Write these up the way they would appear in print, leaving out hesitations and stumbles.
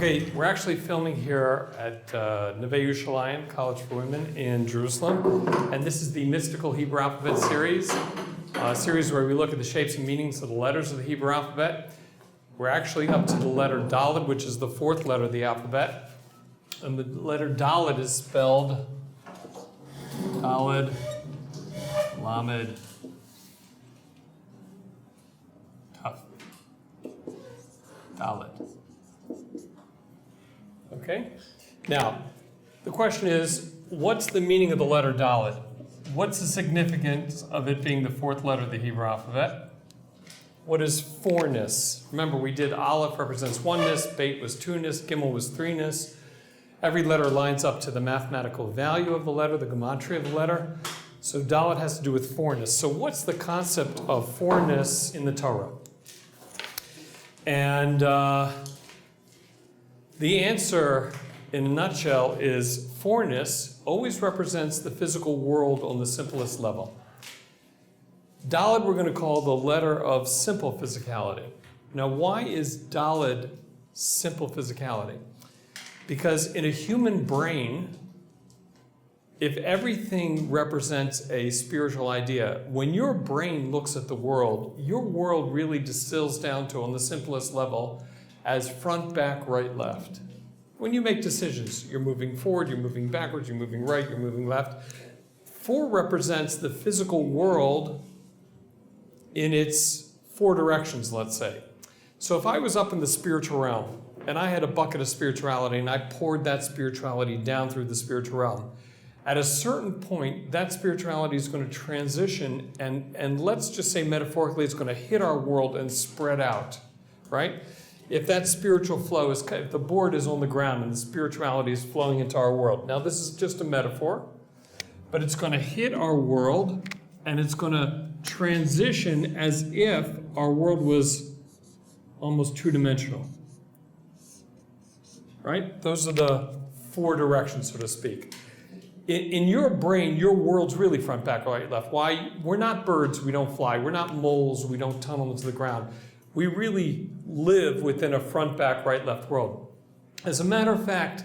Okay, we're actually filming here at Neve Yerushalayim College for Women in Jerusalem, and this is the Mystical Hebrew Alphabet series, a series where we look at the shapes and meanings of the letters of the Hebrew alphabet. We're actually up to the letter Dalet, which is the fourth letter of the alphabet, and the letter Dalet is spelled Dalet, Lamed, Taf, Dalet. Okay? Now, the question is, what's the meaning of the letter Dalet? What's the significance of it being the fourth letter of the Hebrew alphabet? What is fourness? Remember, we did Aleph represents oneness, Beit was two-ness, Gimel was three-ness. Every letter lines up to the mathematical value of the letter, the gematria of the letter. So Dalet has to do with fourness. So what's the concept of fourness in the Torah? And the answer, in a nutshell, is fourness always represents the physical world on the simplest level. Dalet we're going to call the letter of simple physicality. Now, why is Dalet simple physicality? Because in a human brain, if everything represents a spiritual idea, when your brain looks at the world, your world really distills down to, on the simplest level, as front, back, right, left. When you make decisions, you're moving forward, you're moving backwards, you're moving right, you're moving left. 4 represents the physical world in its 4 directions, let's say. So if I was up in the spiritual realm, and I had a bucket of spirituality, and I poured that spirituality down through the spiritual realm, at a certain point, that spirituality is going to transition, and let's just say metaphorically, it's going to hit our world and spread out, right? If that spiritual flow is, if the board is on the ground and the spirituality is flowing into our world. Now, this is just a metaphor, but it's going to hit our world, and it's going to transition as if our world was almost two-dimensional, right? Those are the 4 directions, so to speak. In your brain, your world's really front, back, right, left. Why? We're not birds, we don't fly. We're not moles, we don't tunnel into the ground. We really live within a front, back, right, left world. As a matter of fact,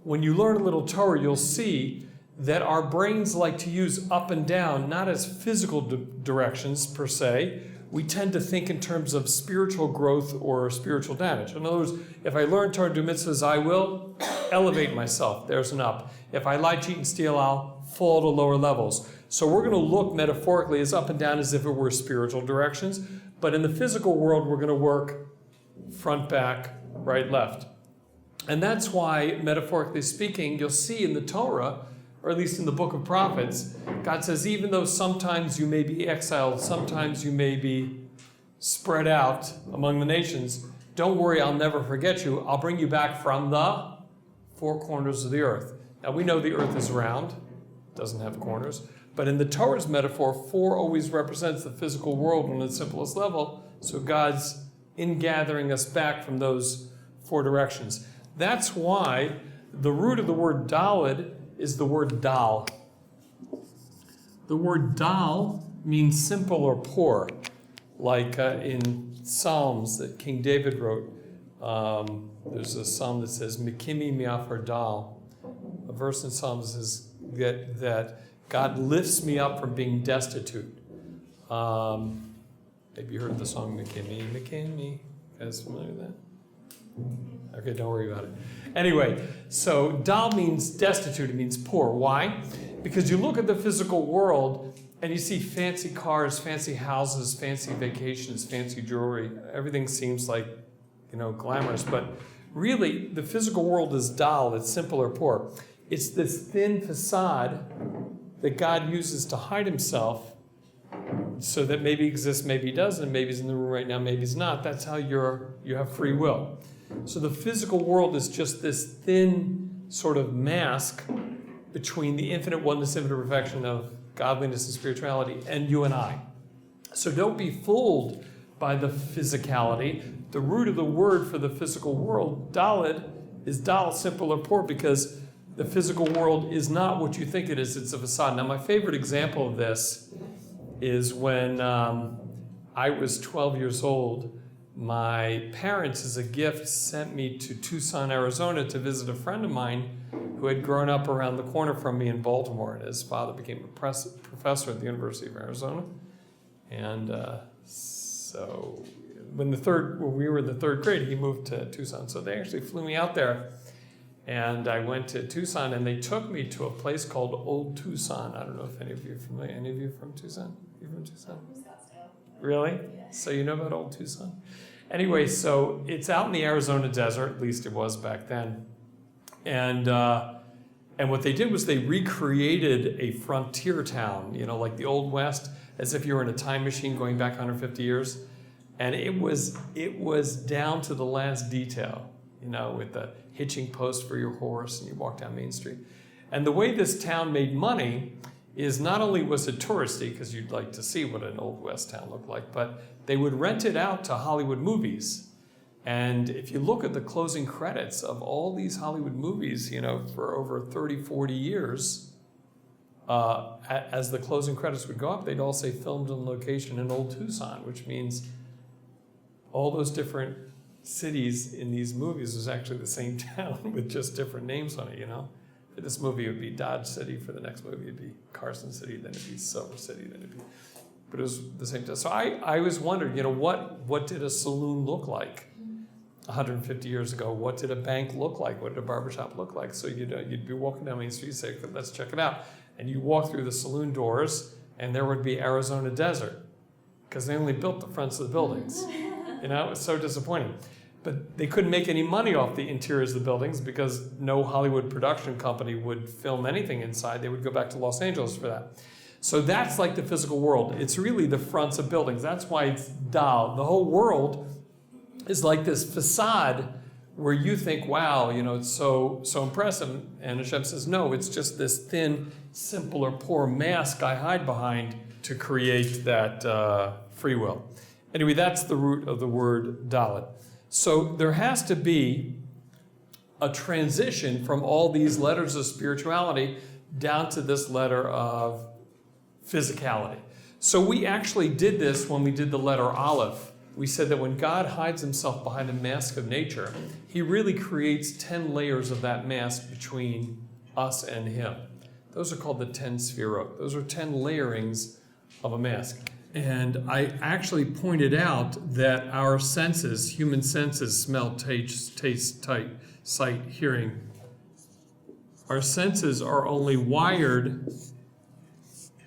when you learn a little Torah, you'll see that our brains like to use up and down, not as physical directions per se. We tend to think in terms of spiritual growth or spiritual damage. In other words, if I learn Torah and do mitzvahs, I will elevate myself. There's an up. If I lie, cheat, and steal, I'll fall to lower levels. So we're going to look metaphorically as up and down as if it were spiritual directions. But in the physical world, we're going to work front, back, right, left. And that's why, metaphorically speaking, you'll see in the Torah, or at least in the book of prophets, God says, even though sometimes you may be exiled, sometimes you may be spread out among the nations, don't worry, I'll never forget you. I'll bring you back from the 4 corners of the earth. Now, we know the earth is round, doesn't have corners, but in the Torah's metaphor, 4 always represents the physical world on its simplest level, so God's ingathering us back from those 4 directions. That's why the root of the word Dalet is the word dal. The word dal means simple or poor, like in Psalms that King David wrote. There's a psalm that says, Mikimi mi'afar dal. A verse in Psalms says that God lifts me up from being destitute. Maybe you heard the song, Mikimi, Mikimi. You guys familiar with that? Okay, don't worry about it. Anyway, so dal means destitute, it means poor. Why? Because you look at the physical world and you see fancy cars, fancy houses, fancy vacations, fancy jewelry. Everything seems like, glamorous, but really the physical world is dal, it's simple or poor. It's this thin facade that God uses to hide himself so that maybe he exists, maybe he doesn't, maybe he's in the room right now, maybe he's not. That's how you have free will. So the physical world is just this thin sort of mask between the infinite oneness, infinite perfection of godliness and spirituality and you and I. So don't be fooled by the physicality. The root of the word for the physical world, Dalet, is dal, simple or poor, because the physical world is not what you think it is. It's a facade. Now, my favorite example of this is when I was 12 years old. my parents, as a gift, sent me to Tucson, Arizona to visit a friend of mine who had grown up around the corner from me in Baltimore, and his father became a professor at the University of Arizona. And so when we were in the third grade, he moved to Tucson. So they actually flew me out there, and I went to Tucson, and they took me to a place called Old Tucson. I don't know if any of you are familiar. Any of you from Tucson? You from Tucson? Really? Yeah. So you know about Old Tucson? Anyway, so it's out in the Arizona desert, at least it was back then. And what they did was they recreated a frontier town, like the Old West, as if you were in a time machine going back 150 years. And it was down to the last detail, with the hitching post for your horse, and you walk down Main Street. And the way this town made money is not only was it touristy, because you'd like to see what an Old West town looked like, but they would rent it out to Hollywood movies. And if you look at the closing credits of all these Hollywood movies, for over 30, 40 years, as the closing credits would go up, they'd all say filmed on location in Old Tucson, which means all those different cities in these movies was actually the same town with just different names on it, For this movie, it would be Dodge City. For the next movie, it'd be Carson City. Then it'd be Silver City. Then it'd be... But it was the same time. So I was wondering, what did a saloon look like 150 years ago? What did a bank look like? What did a barbershop look like? So you'd be walking down Main Street and say, let's check it out. And you walk through the saloon doors, and there would be Arizona desert, because they only built the fronts of the buildings. It was so disappointing. But they couldn't make any money off the interiors of the buildings because no Hollywood production company would film anything inside. They would go back to Los Angeles for that. So that's like the physical world. It's really the fronts of buildings. That's why it's Dal. The whole world is like this facade where you think, wow, it's so impressive. And Hashem says, no, it's just this thin, simple or poor mask I hide behind to create that free will. Anyway, that's the root of the word Dalet. So there has to be a transition from all these letters of spirituality down to this letter of physicality. So we actually did this when we did the letter Aleph. We said that when God hides himself behind a mask of nature, he really creates 10 layers of that mask between us and him. Those are called the 10 sefirot. Those are 10 layerings of a mask. And I actually pointed out that our senses, human senses, smell, taste, sight, hearing, our senses are only wired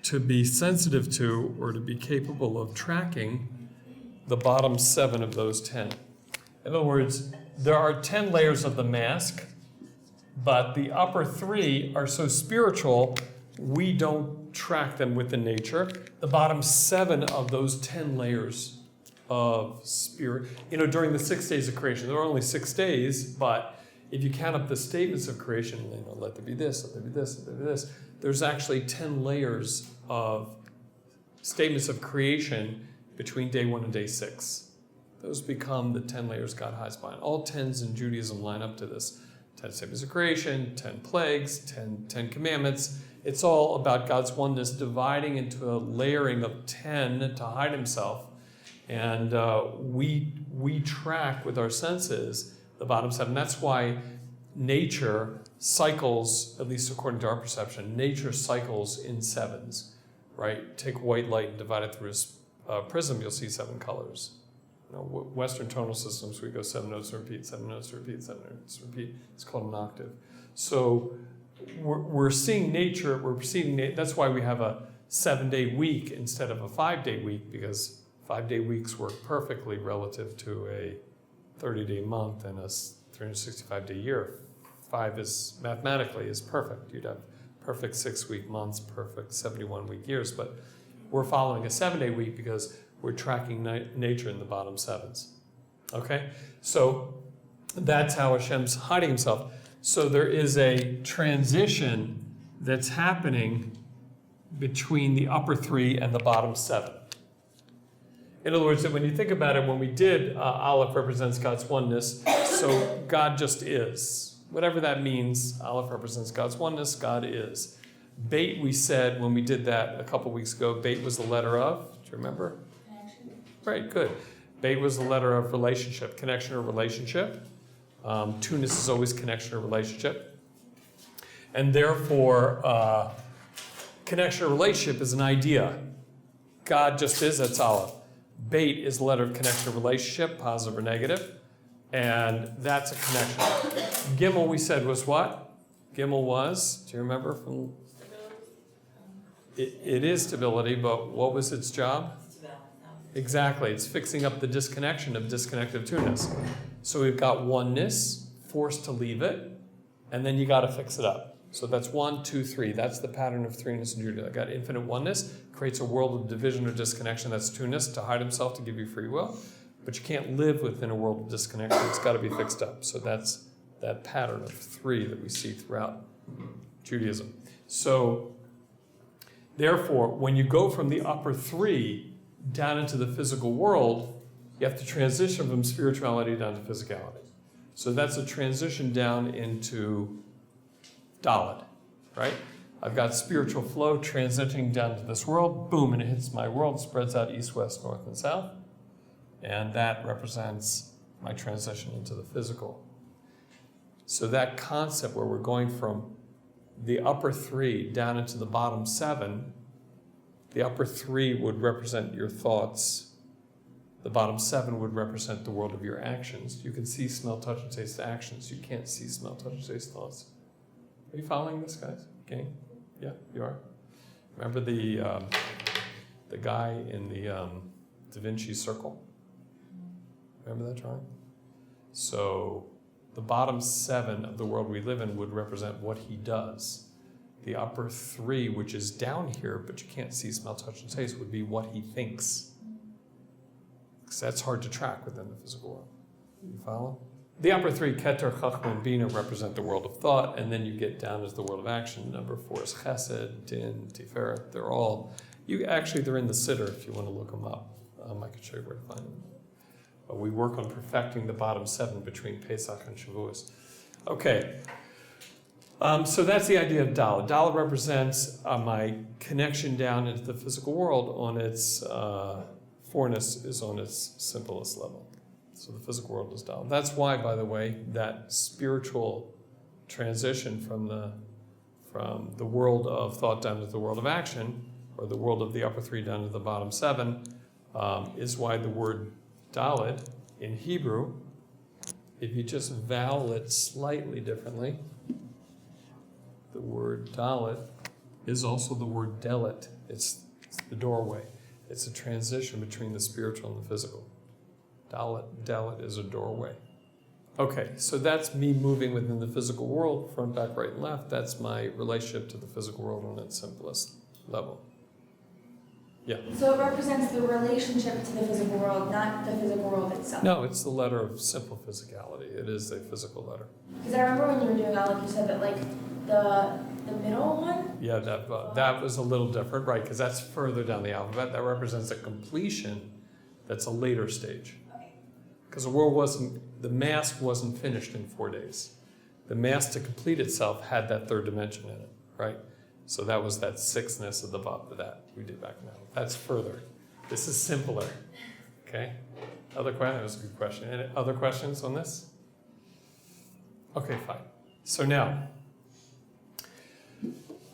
to be sensitive to or to be capable of tracking the bottom 7 of those 10. In other words, there are 10 layers of the mask, but the upper 3 are so spiritual, we don't track them within nature. The bottom 7 of those 10 layers of spirit, during the 6 days of creation, there are only 6 days, but if you count up the statements of creation, let there be this, let there be this, let there be this, there's actually 10 layers of statements of creation between day 1 and day 6. Those become the 10 layers God hides behind. All 10s in Judaism line up to this. 10 statements of creation, 10 plagues, 10 commandments. It's all about God's oneness dividing into a layering of 10 to hide himself. And we track with our senses the bottom 7. That's why nature cycles, at least according to our perception, nature cycles in 7s, right? Take white light and divide it through a prism, you'll see 7 colors. Western tonal systems, we go 7 notes to repeat, 7 notes to repeat, 7 notes to repeat. It's called an octave. So we're seeing nature, we're perceiving that's why we have a 7-day week instead of a 5-day week, because 5-day weeks work perfectly relative to a 30-day month and a 365-day year. 5 is mathematically is perfect. You'd have perfect 6-week months, perfect 71-week years, but we're following a 7-day week because we're tracking nature in the bottom 7s. Okay? So that's how Hashem's hiding himself. So there is a transition that's happening between the upper 3 and the bottom 7. In other words, when you think about it, when we did Aleph represents God's oneness, so God just is. Whatever that means, Aleph represents God's oneness, God is. Beit, we said when we did that a couple weeks ago, Beit was the letter of, do you remember? Right, good. Beit was the letter of relationship, connection or relationship. Tunis is always connection or relationship. And therefore, connection or relationship is an idea. God just is, that's Aleph. Beit is the letter of connection or relationship, positive or negative. And that's a connection. Gimel, we said, was what? Gimel was, do you remember from? It is stability, but what was its job? Exactly, it's fixing up the disconnection of disconnected two-ness. So we've got oneness, forced to leave it, and then you got to fix it up. So that's 1, 2, 3. That's the pattern of threeness in Judaism. I got infinite oneness, creates a world of division or disconnection. That's two-ness, to hide himself, to give you free will. But you can't live within a world of disconnection. It's got to be fixed up. So that's that pattern of 3 that we see throughout Judaism. So therefore, when you go from the upper 3 down into the physical world, you have to transition from spirituality down to physicality. So that's a transition down into Dalet, right? I've got spiritual flow transitioning down to this world, boom, and it hits my world, spreads out east, west, north, and south. And that represents my transition into the physical. So that concept where we're going from the upper 3 down into the bottom 7, the upper 3 would represent your thoughts. The bottom 7 would represent the world of your actions. You can see, smell, touch, and taste actions. You can't see, smell, touch, and taste thoughts. Are you following this, guys? Game? Yeah, you are? Remember the guy in the Da Vinci Circle? Remember that drawing? So the bottom 7 of the world we live in would represent what he does. The upper 3, which is down here, but you can't see, smell, touch, and taste, would be what he thinks. Because that's hard to track within the physical world. You follow? The upper 3, Keter, Chachma, and Bina, represent the world of thought, and then you get down as the world of action. Number 4 is Chesed, Din, Tiferet. They're all, they're in the Siddur if you want to look them up. I can show you where to find them. But we work on perfecting the bottom 7 between Pesach and Shavuos. Okay. So that's the idea of Dalet. Dalet represents my connection down into the physical world on its fourness is on its simplest level. So the physical world is Dalet. That's why, by the way, that spiritual transition from the world of thought down to the world of action, or the world of the upper 3 down to the bottom 7, is why the word Dalet in Hebrew, if you just vowel it slightly differently, the word Dalet is also the word Dalet. It's the doorway. It's a transition between the spiritual and the physical. Dalet is a doorway. Okay, so that's me moving within the physical world, front, back, right, and left. That's my relationship to the physical world on its simplest level. Yeah. So it represents the relationship to the physical world, not the physical world itself. No, it's the letter of simple physicality. It is a physical letter. Because I remember when you were doing Aleph, you said that like the middle one. Yeah, that was a little different, right? Because that's further down the alphabet. That represents a completion. That's a later stage. Because the mask wasn't finished in 4 days. The mask to complete itself had that third dimension in it, right? So that was that sixness of the bottom of that we did back now. That's further. This is simpler. Okay? Other question? That was a good question. Any other questions on this? Okay, fine. So now,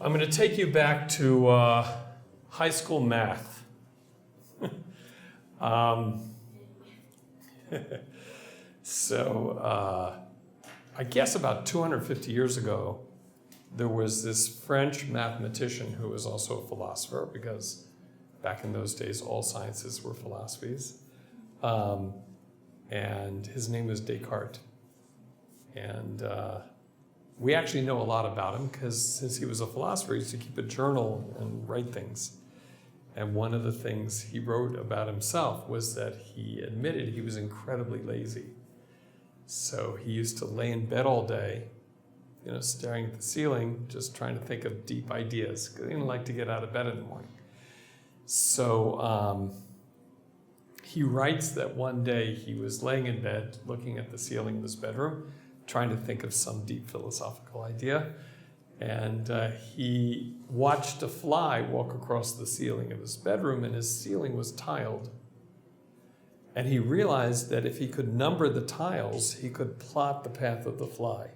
I'm going to take you back to high school math. I guess about 250 years ago, there was this French mathematician who was also a philosopher, because back in those days, all sciences were philosophies. And his name was Descartes. And we actually know a lot about him, because since he was a philosopher, he used to keep a journal and write things. And one of the things he wrote about himself was that he admitted he was incredibly lazy. So he used to lay in bed all day, staring at the ceiling, just trying to think of deep ideas, because he didn't like to get out of bed in the morning. So he writes that one day he was laying in bed, looking at the ceiling of his bedroom, trying to think of some deep philosophical idea. And he watched a fly walk across the ceiling of his bedroom, and his ceiling was tiled. And he realized that if he could number the tiles, he could plot the path of the fly.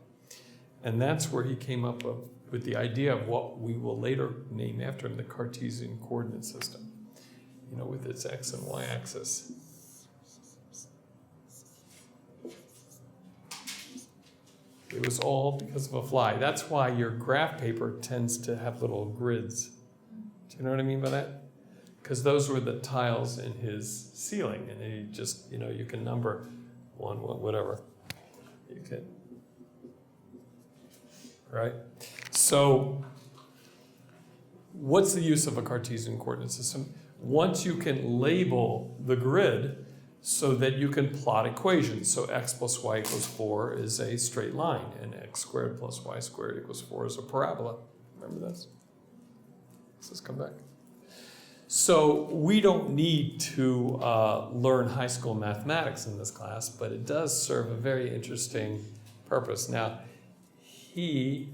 And that's where he came up with the idea of what we will later name after him, the Cartesian coordinate system, with its x and y axis. It was all because of a fly. That's why your graph paper tends to have little grids. Do you know what I mean by that? Because those were the tiles in his ceiling, and he just, you can number one, whatever. You can, right? So, what's the use of a Cartesian coordinate system? Once you can label the grid so that you can plot equations. So x plus y equals 4 is a straight line, and x squared plus y squared equals 4 is a parabola. Remember this? Let's just come back. So we don't need to learn high school mathematics in this class, but it does serve a very interesting purpose. Now, the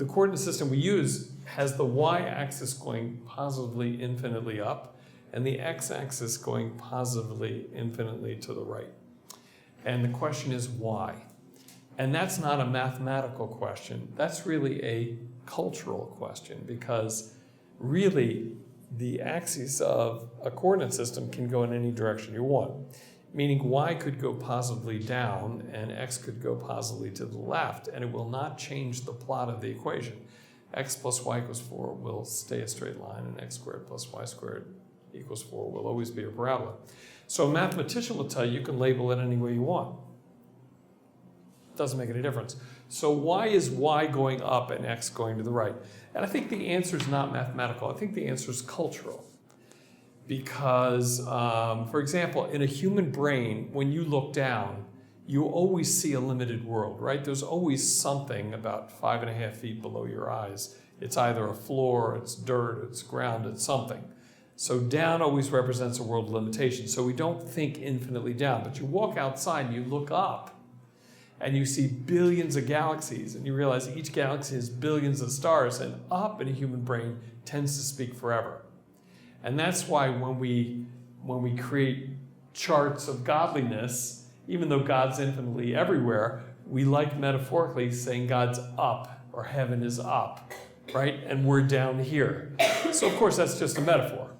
coordinate system we use has the y-axis going positively infinitely up, and the x-axis going positively infinitely to the right. And the question is why? And that's not a mathematical question. That's really a cultural question, because really the axis of a coordinate system can go in any direction you want, meaning y could go positively down and x could go positively to the left, and it will not change the plot of the equation. X plus y equals 4 will stay a straight line, and x squared plus y squared equals 4 will always be a parabola. So a mathematician will tell you you can label it any way you want. Doesn't make any difference. So why is y going up and x going to the right? And I think the answer is not mathematical. I think the answer is cultural. Because, for example, in a human brain, when you look down, you always see a limited world, right? There's always something about 5.5 feet below your eyes. It's either a floor, it's dirt, it's ground, it's something. So down always represents a world of limitation. So we don't think infinitely down, but you walk outside and you look up and you see billions of galaxies, and you realize each galaxy has billions of stars, and up in a human brain tends to speak forever. And that's why when we create charts of godliness, even though God's infinitely everywhere, we like metaphorically saying God's up, or heaven is up, right? And we're down here. So of course that's just a metaphor.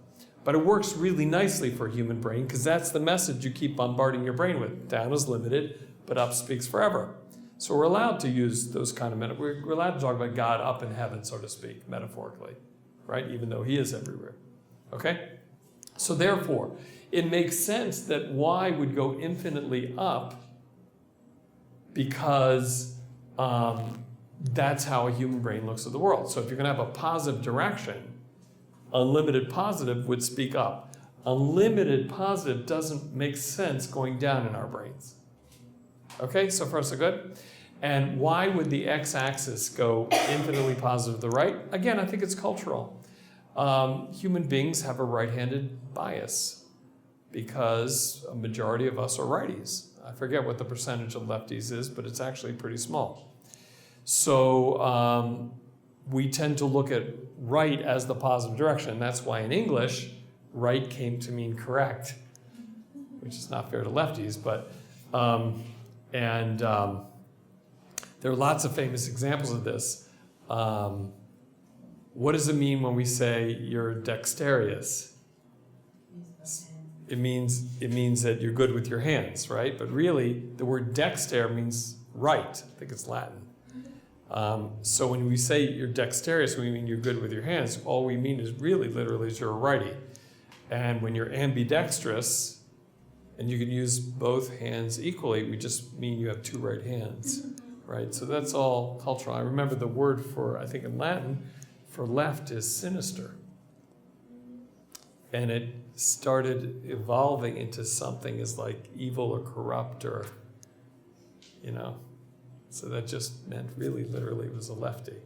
But it works really nicely for a human brain, because that's the message you keep bombarding your brain with. Down is limited, but up speaks forever. So we're allowed to use those kind of metaphors. We're allowed to talk about God up in heaven, so to speak, metaphorically, right? Even though he is everywhere. Okay? So therefore, it makes sense that y would go infinitely up, because that's how a human brain looks at the world. So if you're going to have a positive direction, unlimited positive would speak up. Unlimited positive doesn't make sense going down in our brains. Okay, so far so good. And why would the x-axis go infinitely positive to the right? Again, I think it's cultural. Human beings have a right-handed bias because a majority of us are righties. I forget what the percentage of lefties is, but it's actually pretty small. So we tend to look at right as the positive direction. That's why in English, right came to mean correct, which is not fair to lefties, but there are lots of famous examples of this. What does it mean when we say you're dexterous? It means that you're good with your hands, right? But really, the word dexter means right. I think it's Latin. So when we say you're dexterous, we mean you're good with your hands. All we mean is really, literally, is you're a righty. And when you're ambidextrous, and you can use both hands equally, we just mean you have two right hands, right? So that's all cultural. I remember the word for, I think in Latin, for left is sinister. And it started evolving into something as like evil or corrupt or, so that just meant really literally it was a lefty.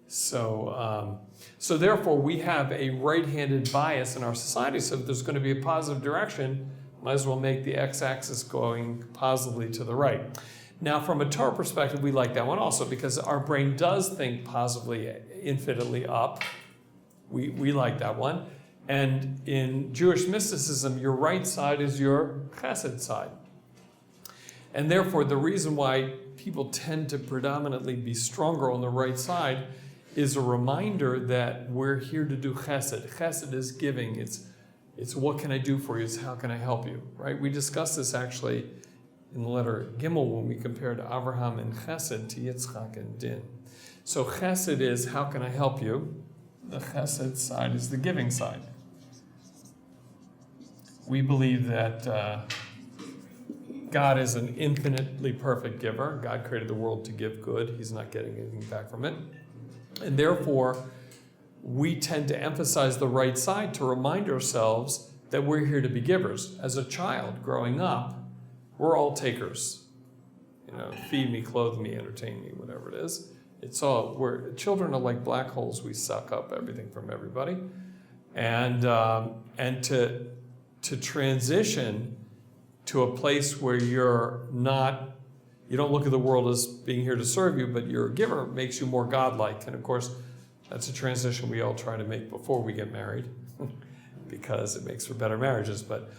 So therefore we have a right-handed bias in our society. So if there's going to be a positive direction, might as well make the x-axis going positively to the right. Now, from a Torah perspective, we like that one also because our brain does think positively, infinitely up. We like that one. And in Jewish mysticism, your right side is your chesed side. And therefore, the reason why people tend to predominantly be stronger on the right side is a reminder that we're here to do chesed. Chesed is giving. It's what can I do for you? It's how can I help you, right? We discussed this actually in the letter Gimel when we compared Avraham and chesed to Yitzchak and Din. So chesed is how can I help you? The chesed side is the giving side. We believe that God is an infinitely perfect giver. God created the world to give good. He's not getting anything back from it. And therefore, we tend to emphasize the right side to remind ourselves that we're here to be givers. As a child growing up, we're all takers. Feed me, clothe me, entertain me, whatever it is. Children are like black holes. We suck up everything from everybody. And to transition to a place where you don't look at the world as being here to serve you, but you're a giver, makes you more godlike. And of course, that's a transition we all try to make before we get married because it makes for better marriages. But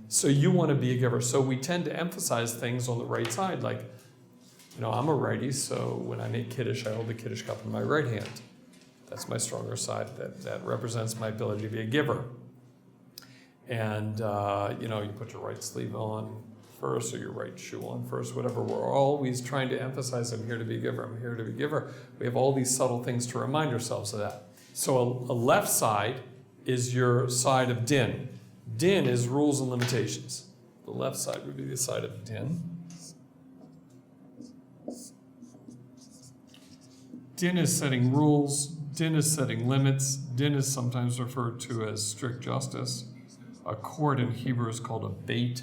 so you want to be a giver. So we tend to emphasize things on the right side, like, I'm a righty, so when I make Kiddush, I hold the Kiddush cup in my right hand. That's my stronger side. That represents my ability to be a giver. And, you put your right sleeve on first or your right shoe on first, whatever. We're always trying to emphasize, I'm here to be a giver, I'm here to be a giver. We have all these subtle things to remind ourselves of that. So a left side is your side of din. Din is rules and limitations. The left side would be the side of din. Din is setting rules. Din is setting limits. Din is sometimes referred to as strict justice. A court in Hebrew is called a beit,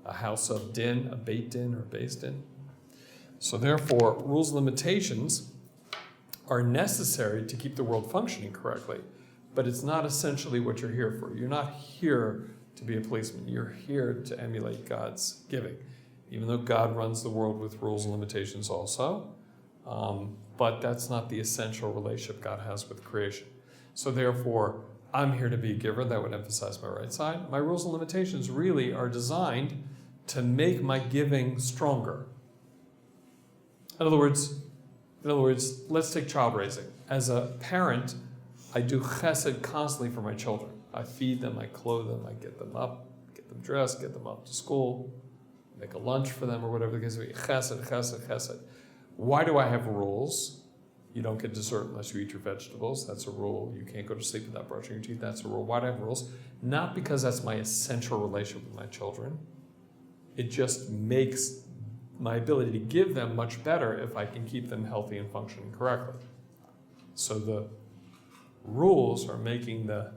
a house of din, a beit din or beis din. So therefore, rules and limitations are necessary to keep the world functioning correctly, but it's not essentially what you're here for. You're not here to be a policeman. You're here to emulate God's giving, even though God runs the world with rules and limitations also. But that's not the essential relationship God has with creation. So therefore, I'm here to be a giver. That would emphasize my right side. My rules and limitations really are designed to make my giving stronger. In other words, let's take child raising. As a parent, I do chesed constantly for my children. I feed them, I clothe them, I get them up, get them dressed, get them up to school, make a lunch for them or whatever the case may be. Chesed, chesed, chesed. Why do I have rules? You don't get dessert unless you eat your vegetables. That's a rule. You can't go to sleep without brushing your teeth. That's a rule. Why do I have rules? Not because that's my essential relationship with my children. It just makes my ability to give them much better if I can keep them healthy and functioning correctly. So the rules are making the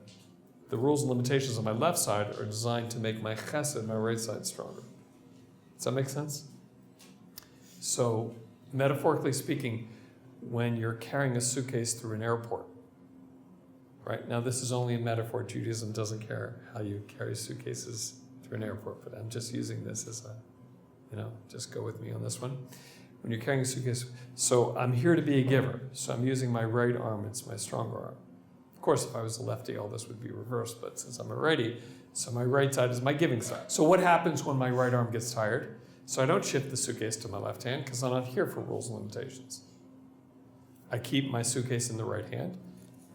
rules and limitations on my left side are designed to make my chesed, my right side, stronger. Does that make sense? So metaphorically speaking, when you're carrying a suitcase through an airport, right? Now this is only a metaphor. Judaism doesn't care how you carry suitcases through an airport, but I'm just using this as a, just go with me on this one. When you're carrying a suitcase, so I'm here to be a giver. So I'm using my right arm, it's my stronger arm. Of course, if I was a lefty, all this would be reversed, but since I'm a righty, so my right side is my giving side. So what happens when my right arm gets tired? So I don't shift the suitcase to my left hand because I'm not here for rules and limitations. I keep my suitcase in the right hand,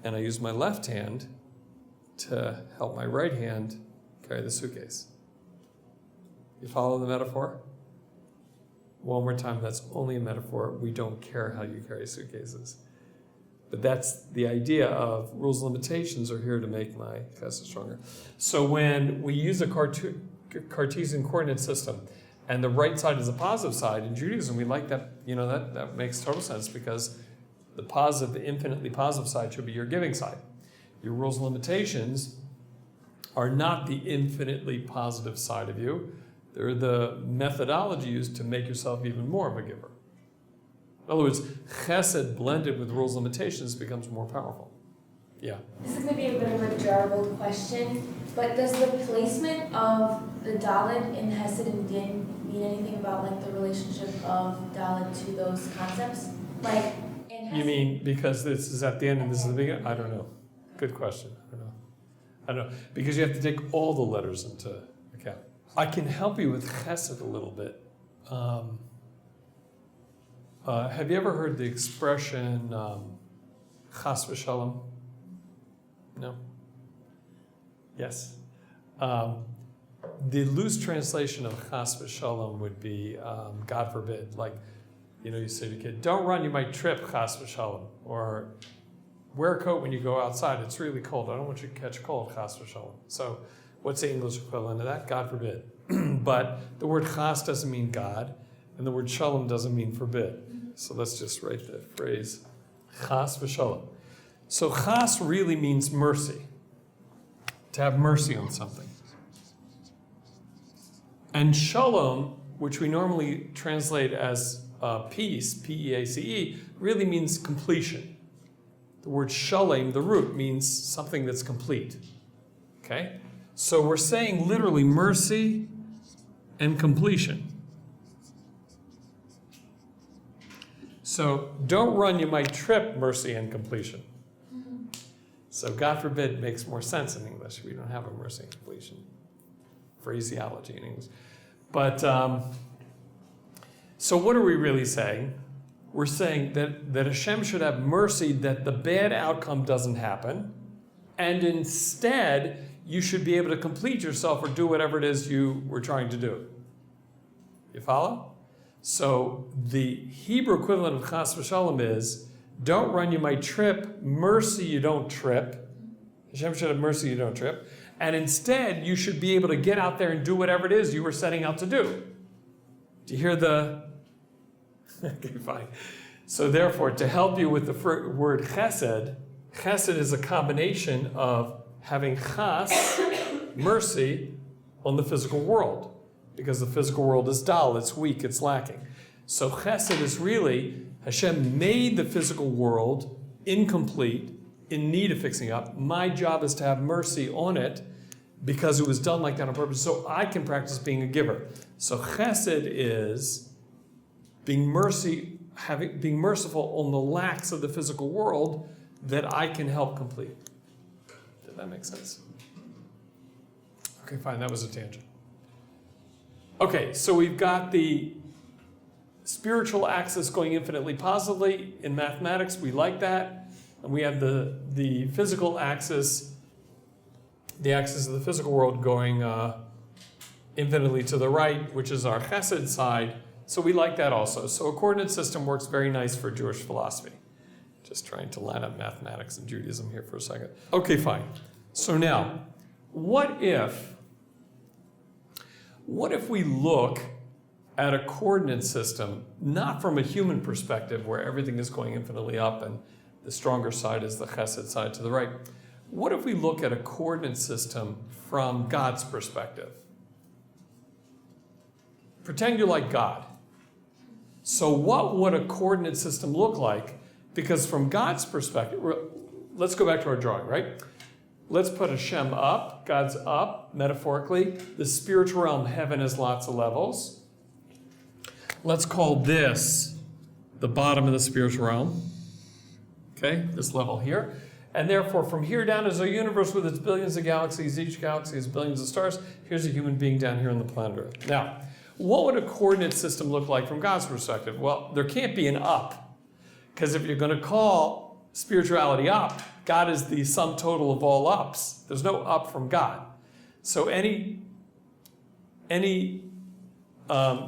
and I use my left hand to help my right hand carry the suitcase. You follow the metaphor? One more time, that's only a metaphor. We don't care how you carry suitcases. But that's the idea of rules and limitations are here to make my chesed stronger. So when we use a Cartesian coordinate system, and the right side is a positive side, in Judaism we like that, that makes total sense because the infinitely positive side should be your giving side. Your rules and limitations are not the infinitely positive side of you. They're the methodology used to make yourself even more of a giver. In other words, chesed blended with rules and limitations becomes more powerful. Yeah? This is going to be a bit of a jarbled question, but does the placement of the Dalet in Hesed and Din mean anything about the relationship of Dalet to those concepts? You mean because this is at the end and this is the beginning? I don't know. Good question. I don't know. I don't know, because you have to take all the letters into account. I can help you with chesed a little bit. Have you ever heard the expression chas v'shalom? No? Yes? The loose translation of chas v'shalom would be, God forbid, like, you say to a kid, don't run, you might trip, chas v'shalom. Or wear a coat when you go outside, it's really cold. I don't want you to catch cold, chas v'shalom. So what's the English equivalent of that? God forbid. But the word chas doesn't mean God, and the word shalom doesn't mean forbid. So let's just write the phrase chas v'shalom. So chas really means mercy, to have mercy on something. And shalom, which we normally translate as peace, P-E-A-C-E, really means completion. The word shalem, the root, means something that's complete. Okay? So we're saying literally mercy and completion. So don't run, you might trip, mercy and completion. So God forbid makes more sense in English. We don't have a mercy and completion phraseology in English. But, so what are we really saying? We're saying that Hashem should have mercy that the bad outcome doesn't happen, and instead you should be able to complete yourself or do whatever it is you were trying to do. You follow? So the Hebrew equivalent of chas v'shalom is, don't run, you might trip, mercy, you don't trip. Hashem should have mercy, you don't trip. And instead, you should be able to get out there and do whatever it is you were setting out to do. Do you hear the... Okay, fine. So therefore, to help you with the word chesed, chesed is a combination of having chas, mercy, on the physical world. Because the physical world is dull, it's weak, it's lacking. So chesed is really, Hashem made the physical world incomplete, in need of fixing up. My job is to have mercy on it because it was done like that on purpose, so I can practice being a giver. So chesed is being merciful on the lacks of the physical world that I can help complete. Did that make sense? Okay, fine, that was a tangent. Okay, so we've got the spiritual axis going infinitely positively. In mathematics, we like that. And we have the physical axis, the axis of the physical world going infinitely to the right, which is our chesed side. So we like that also. So a coordinate system works very nice for Jewish philosophy. Just trying to line up mathematics and Judaism here for a second. Okay, fine. So now, what if we look at a coordinate system, not from a human perspective where everything is going infinitely up and the stronger side is the chesed side to the right. What if we look at a coordinate system from God's perspective? Pretend you're like God. So what would a coordinate system look like? Because from God's perspective, let's go back to our drawing, right? Let's put Hashem up, God's up, metaphorically. The spiritual realm, heaven, has lots of levels. Let's call this the bottom of the spiritual realm. Okay, this level here. And therefore, from here down is a universe with its billions of galaxies. Each galaxy has billions of stars. Here's a human being down here on the planet Earth. Now, what would a coordinate system look like from God's perspective? Well, there can't be an up. Because if you're going to call spirituality up, God is the sum total of all ups. There's no up from God. So any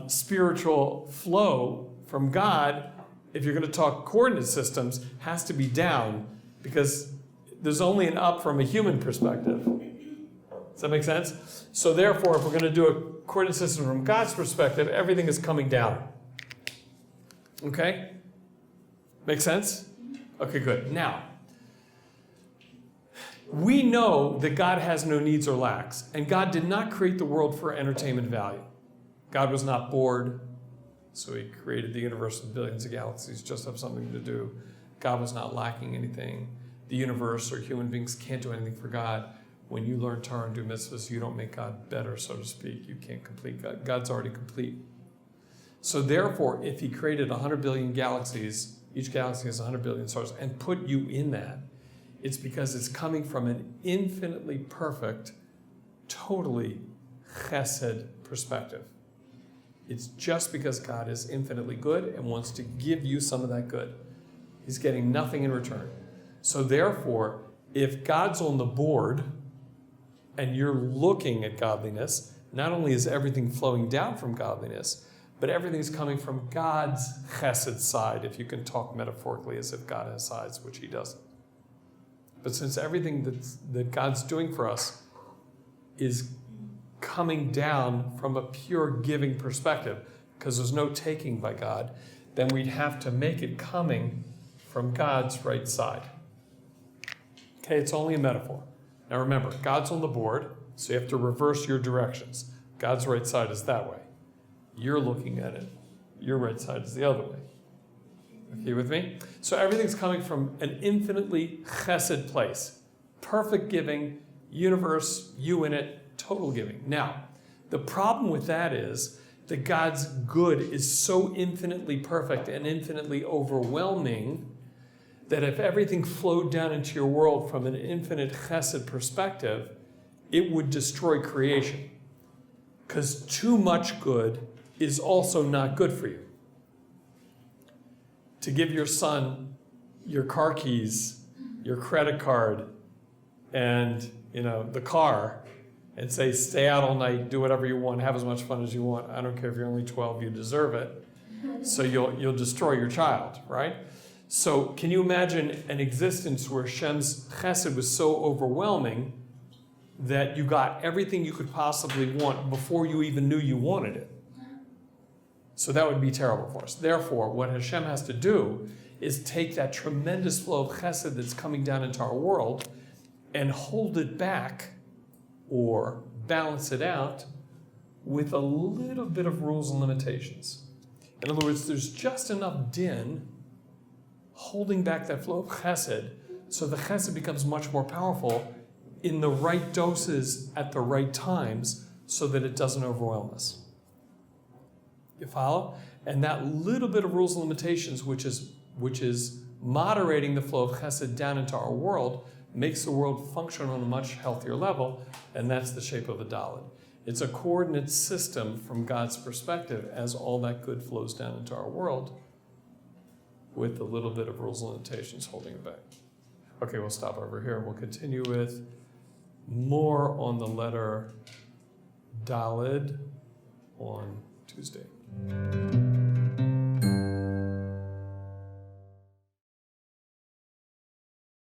spiritual flow from God, if you're going to talk coordinate systems, has to be down, because there's only an up from a human perspective. Does that make sense? So therefore, if we're going to do a coordinate system from God's perspective, everything is coming down. Okay? Make sense? Okay, good. Now, we know that God has no needs or lacks, and God did not create the world for entertainment value. God was not bored, so he created the universe with billions of galaxies just to have something to do. God was not lacking anything. The universe or human beings can't do anything for God. When you learn Torah and do mitzvahs, you don't make God better, so to speak. You can't complete God. God's already complete. So therefore, if he created 100 billion galaxies, each galaxy has 100 billion stars, and put you in that, It's because it's coming from an infinitely perfect, totally chesed perspective. It's just because God is infinitely good and wants to give you some of that good. He's getting nothing in return. So therefore, if God's on the board and you're looking at godliness, not only is everything flowing down from godliness, but everything's coming from God's chesed side, if you can talk metaphorically as if God has sides, which he doesn't. But since everything that God's doing for us is coming down from a pure giving perspective, because there's no taking by God, then we'd have to make it coming from God's right side. Okay, it's only a metaphor. Now remember, God's on the board, so you have to reverse your directions. God's right side is that way. You're looking at it. Your right side is the other way. Okay, with me? So everything's coming from an infinitely chesed place. Perfect giving, universe, you in it, total giving. Now, the problem with that is that God's good is so infinitely perfect and infinitely overwhelming that if everything flowed down into your world from an infinite chesed perspective, it would destroy creation. Because too much good is also not good for you. To give your son your car keys, your credit card, and the car, and say, stay out all night, do whatever you want, have as much fun as you want. I don't care if you're only 12, you deserve it. So you'll destroy your child, right? So can you imagine an existence where Shem's chesed was so overwhelming that you got everything you could possibly want before you even knew you wanted it? So that would be terrible for us. Therefore, what Hashem has to do is take that tremendous flow of chesed that's coming down into our world and hold it back or balance it out with a little bit of rules and limitations. In other words, there's just enough din holding back that flow of chesed so the chesed becomes much more powerful in the right doses at the right times so that it doesn't overwhelm us. You follow? And that little bit of rules and limitations, which is moderating the flow of chesed down into our world, makes the world function on a much healthier level, and that's the shape of a Dalet. It's a coordinate system from God's perspective as all that good flows down into our world with a little bit of rules and limitations holding it back. Okay, we'll stop over here and we'll continue with more on the letter Dalet on Tuesday.